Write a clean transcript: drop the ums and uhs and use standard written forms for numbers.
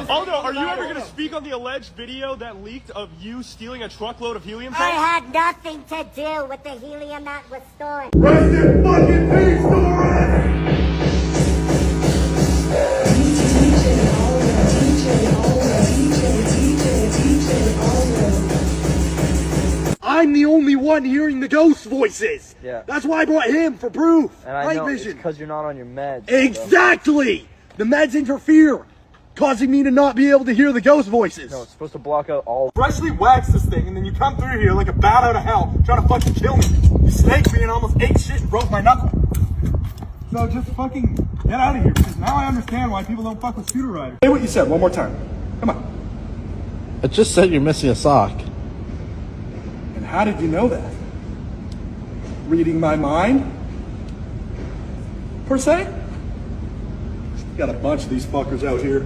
Aldo, are you ever going to speak on the alleged video that leaked of you stealing a truckload of helium I tanks? had nothing to do with the helium that was stolen. Rest in fucking peace, Doris! I'm the only one hearing the ghost voices. Yeah. That's why I brought him for proof. And I Night know vision. it's because you're not on your meds. Exactly. The meds interfere, causing me to not be able to hear the ghost voices. No, it's supposed to block out all. Freshly waxed this thing, and then you come through here like a bat out of hell, trying to fucking kill me. You snaked me and almost ate shit and broke my knuckle. So just fucking get out of here, because now I understand why people don't fuck with scooter riders. Say what you said one more time. Come on. I just said you're missing a sock. And how did you know that? Reading my mind? Per se? Got a bunch of these fuckers out here.